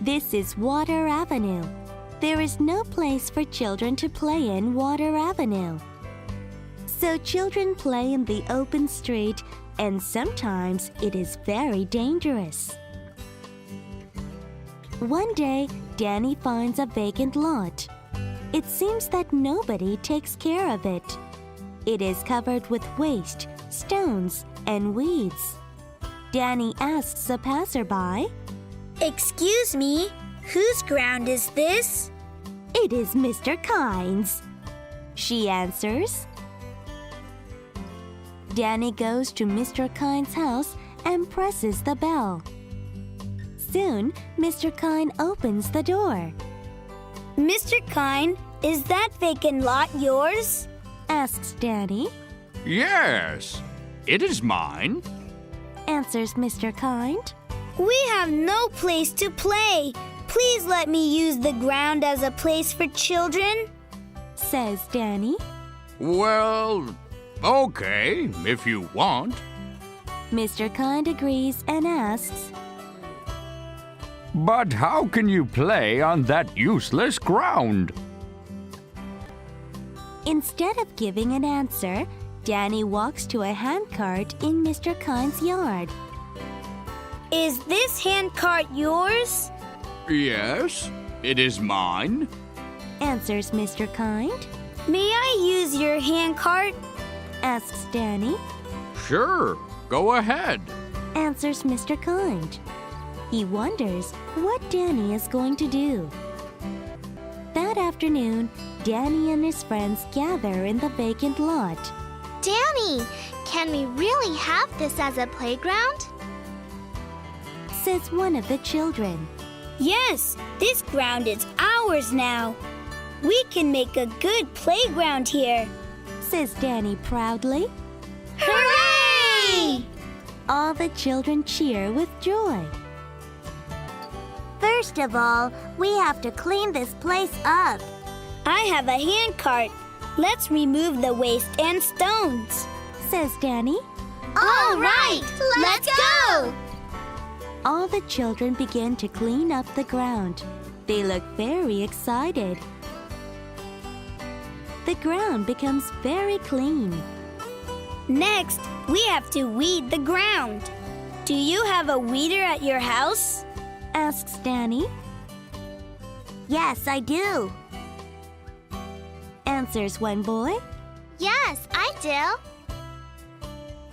This is Water Avenue. There is no place for children to play in Water Avenue. So children play in the open street, and sometimes it is very dangerous. One day, Danny finds a vacant lot. It seems that nobody takes care of it. It is covered with waste, stones, and weeds. Danny asks a passerby, "Excuse me, whose ground is this?" "It is Mr. Kind's," she answers. Danny goes to Mr. Kind's house and presses the bell. Soon, Mr. Kind opens the door. "Mr. Kind, is that vacant lot yours?" asks Danny. Yes, it is mine, answers Mr. Kind. "We have no place to play. Please let me use the ground as a place for children," says Danny. Well, okay, if you want. Mr. Kind agrees and asks, But how can you play on that useless ground? Instead of giving an answer, Danny walks to a handcart in Mr. Kind's yard. "Is this handcart yours?" Yes, it is mine, answers Mr. Kind. "May I use your handcart?" asks Danny. Sure, go ahead, answers Mr. Kind. He wonders what Danny is going to do. That afternoon, Danny and his friends gather in the vacant lot. "Danny, can we really have this as a playground?" says one of the children. "Yes, this ground is ours now. We can make a good playground here," says Danny proudly. "Hooray!" All the children cheer with joy. First of all, we have to clean this place up. "I have a handcart. Let's remove the waste and stones," says Danny. All right, let's go! All the children begin to clean up the ground. They look very excited. The ground becomes very clean. Next, we have to weed the ground. "Do you have a weeder at your house?" asks Danny. Yes, I do. Answers one boy. Yes, I do.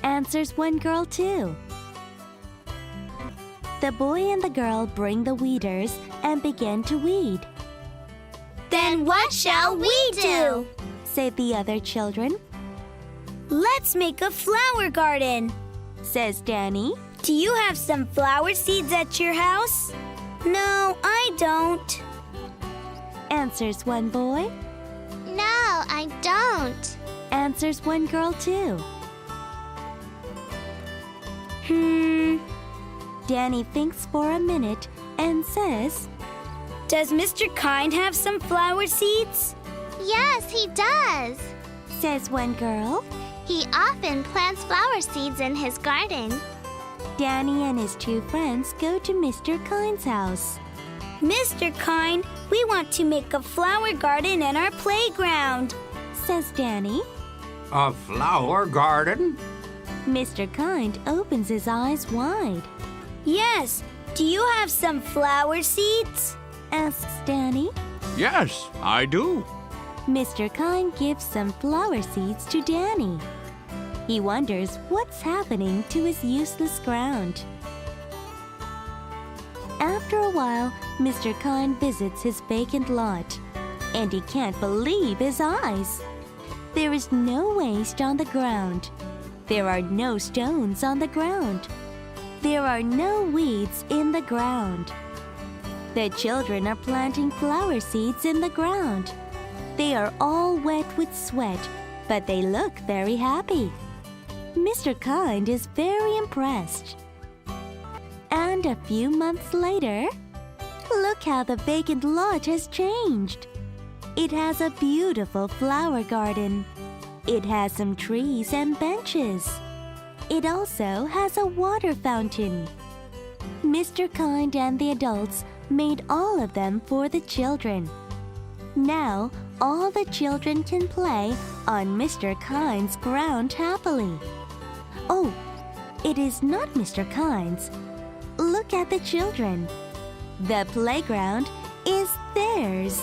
Answers one girl too. The boy and the girl bring the weeders and begin to weed. Then what shall we do? Say the other children. "Let's make a flower garden," says Danny. "Do you have some flower seeds at your house?" "No, I don't," answers one boy. No, I don't. Answers one girl too. Danny thinks for a minute and says, "Does Mr. Kind have some flower seeds?" Yes, he does. says one girl. He often plants flower seeds in his garden. Danny and his two friends go to Mr. Kind's house. "Mr. Kind, we want to make a flower garden in our playground," says Danny. A flower garden? Mr. Kind opens his eyes wide. "Yes, do you have some flower seeds?" asks Danny. Yes, I do. Mr. Kind gives some flower seeds to Danny. He wonders what's happening to his useless ground. After a while, Mr. Kind visits his vacant lot, and he can't believe his eyes. There is no waste on the ground. There are no stones on the ground. There are no weeds in the ground. The children are planting flower seeds in the ground. They are all wet with sweat, but they look very happy. Mr. Kind is very impressed. And a few months later, look how the vacant lot has changed. It has a beautiful flower garden. It has some trees and benches. It also has a water fountain. Mr. Kind and the adults made all of them for the children. Now, all the children can play on Mr. Kind's ground happily. Oh, it is not Mr. Kind's. Look at the children. The playground is theirs.